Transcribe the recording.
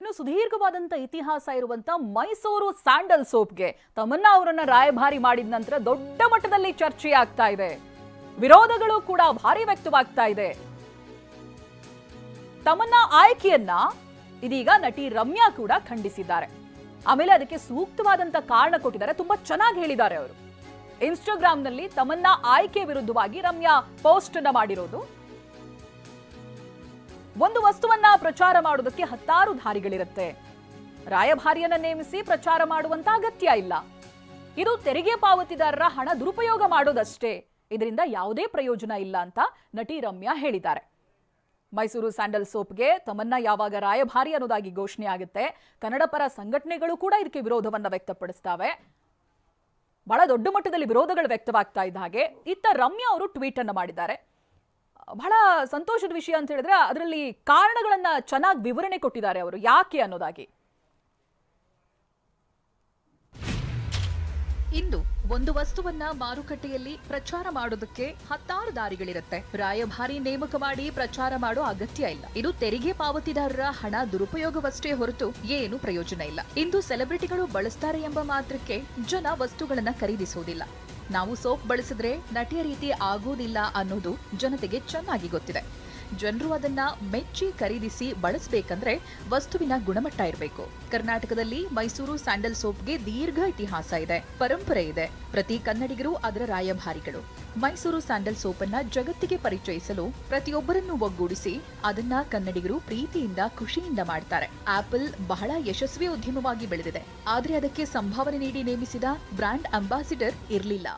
ಇನ್ನು ಸುದೀರ್ಘವಾದಂತ ಇತಿಹಾಸ ಇರುವಂತ ಮೈಸೂರು ಸ್ಯಾಂಡಲ್ ಸೋಪ್ಗೆ ತಮನ್ನಾ ಅವರನ್ನ ರಾಯಭಾರಿ ಮಾಡಿದ ನಂತರ ದೊಡ್ಡ ಮಟ್ಟದಲ್ಲಿ ಚರ್ಚೆ ಆಗ್ತಾ ಇದೆ. ವಿರೋಧಗಳು ಕೂಡ ಭಾರಿ ವ್ಯಕ್ತವಾಗ್ತಾ ಇದೆ. ತಮನ್ನಾ ಆಯ್ಕೆಯನ್ನ ಇದೀಗ ನಟಿ ರಮ್ಯಾ ಕೂಡ ಖಂಡಿಸಿದ್ದಾರೆ. ಆಮೇಲೆ ಅದಕ್ಕೆ ಸೂಕ್ತವಾದಂತ ಕಾರಣ ಕೊಟ್ಟಿದ್ದಾರೆ. ತುಂಬಾ ಚೆನ್ನಾಗಿ ಹೇಳಿದ್ದಾರೆ ಅವರು. ಇನ್ಸ್ಟಾಗ್ರಾಂನಲ್ಲಿ ತಮನ್ನಾ ಆಯ್ಕೆ ವಿರುದ್ಧವಾಗಿ ರಮ್ಯಾ ಪೋಸ್ಟ್ ಅನ್ನ ಮಾಡಿರೋದು. ಒಂದು ವಸ್ತುವನ್ನ ಪ್ರಚಾರ ಮಾಡುವುದಕ್ಕೆ 10 ದಾರಿಗಳಿರುತ್ತೆ. ರಾಯಭಾರಿಯನ್ನ ನೇಮಿಸಿ ಪ್ರಚಾರ ಮಾಡುವಂತ ಅಗತ್ಯ ಇಲ್ಲ. ಇದು ತೆರಿಗೆ ಪಾವತಿದಾರರ ಹಣ ದುರುಪಯೋಗ ಮಾಡೋದಷ್ಟೇ. ಇದರಿಂದ ಯಾವುದೇ ಪ್ರಯೋಜನ ಇಲ್ಲ ಅಂತ ನಟಿ ರಮ್ಯಾ ಹೇಳಿದ್ದಾರೆ. ಮೈಸೂರು ಸ್ಯಾಂಡಲ್ ಸೋಪ್ಗೆ ತಮನ್ನಾ ಯಾವಾಗ ರಾಯಭಾರಿ ಅನ್ನೋದಾಗಿ ಘೋಷಣೆ ಆಗುತ್ತೆ, ಕನ್ನಡ ಪರ ಸಂಘಟನೆಗಳು ಕೂಡ ಇದಕ್ಕೆ ವಿರೋಧವನ್ನ ವ್ಯಕ್ತಪಡಿಸ್ತವೆ. ಬಹಳ ದೊಡ್ಡ ಮಟ್ಟದಲ್ಲಿ ವಿರೋಧಗಳು ವ್ಯಕ್ತವಾಗ್ತಾ ಇದ್ದ ಹಾಗೆ ಇತ್ತ ರಮ್ಯಾ ಅವರು ಟ್ವೀಟ್ ಅನ್ನ ಮಾಡಿದ್ದಾರೆ. ಬಹಳ ಸಂತೋಷದ ವಿಷಯ ಅಂತ ಹೇಳಿದ್ರೆ ಅದರಲ್ಲಿ ಕಾರಣಗಳನ್ನ ಚೆನ್ನಾಗಿ ವಿವರಣೆ ಕೊಟ್ಟಿದ್ದಾರೆ ಅವರು, ಯಾಕೆ ಅನ್ನೋದಾಗಿ. ಇಂದು ಒಂದು ವಸ್ತುವನ್ನ ಮಾರುಕಟ್ಟೆಯಲ್ಲಿ ಪ್ರಚಾರ ಮಾಡೋದಕ್ಕೆ 10 ದಾರಿಗಳಿರುತ್ತೆ. ರಾಯಭಾರಿ ನೇಮಕ ಮಾಡಿ ಪ್ರಚಾರ ಮಾಡೋ ಅಗತ್ಯ ಇಲ್ಲ. ಇದು ತೆರಿಗೆ ಪಾವತಿದಾರರ ಹಣ ದುರುಪಯೋಗವಷ್ಟೇ ಹೊರತು ಏನು ಪ್ರಯೋಜನ ಇಲ್ಲ. ಇಂದು ಸೆಲೆಬ್ರಿಟಿಗಳು ಬಳಸ್ತಾರೆ ಎಂಬ ಮಾತ್ರಕ್ಕೆ ಜನ ವಸ್ತುಗಳನ್ನ ಖರೀದಿಸುವುದಿಲ್ಲ. ನಾವು ಸೋಪ್ ಬಳಸಿದ್ರೆ ನಟಿಯ ರೀತಿ ಆಗೋದಿಲ್ಲ ಅನ್ನೋದು ಜನತೆಗೆ ಚೆನ್ನಾಗಿ ಗೊತ್ತಿದೆ. ಜನರು ಅದನ್ನ ಮೆಚ್ಚಿ ಖರೀದಿಸಿ ಬಳಸಬೇಕಂದ್ರೆ ವಸ್ತುವಿನ ಗುಣಮಟ್ಟ ಇರಬೇಕು. ಕರ್ನಾಟಕದಲ್ಲಿ ಮೈಸೂರು ಸ್ಯಾಂಡಲ್ ಸೋಪ್ಗೆ ದೀರ್ಘ ಇತಿಹಾಸ ಇದೆ, ಪರಂಪರೆ ಇದೆ. ಪ್ರತಿ ಕನ್ನಡಿಗರು ಅದರ ರಾಯಭಾರಿಗಳು. ಮೈಸೂರು ಸ್ಯಾಂಡಲ್ ಸೋಪ್ ಅನ್ನ ಜಗತ್ತಿಗೆ ಪರಿಚಯಿಸಲು ಪ್ರತಿಯೊಬ್ಬರನ್ನು ಒಗ್ಗೂಡಿಸಿ ಅದನ್ನ ಕನ್ನಡಿಗರು ಪ್ರೀತಿಯಿಂದ ಖುಷಿಯಿಂದ ಮಾಡ್ತಾರೆ. ಆಪಲ್ ಬಹಳ ಯಶಸ್ವಿ ಉದ್ಯಮವಾಗಿ ಬೆಳೆದಿದೆ, ಆದ್ರೆ ಅದಕ್ಕೆ ಸಂಭಾವನೆ ನೀಡಿ ನೇಮಿಸಿದ ಬ್ರಾಂಡ್ ಅಂಬಾಸಿಡರ್ ಇರಲಿಲ್ಲ.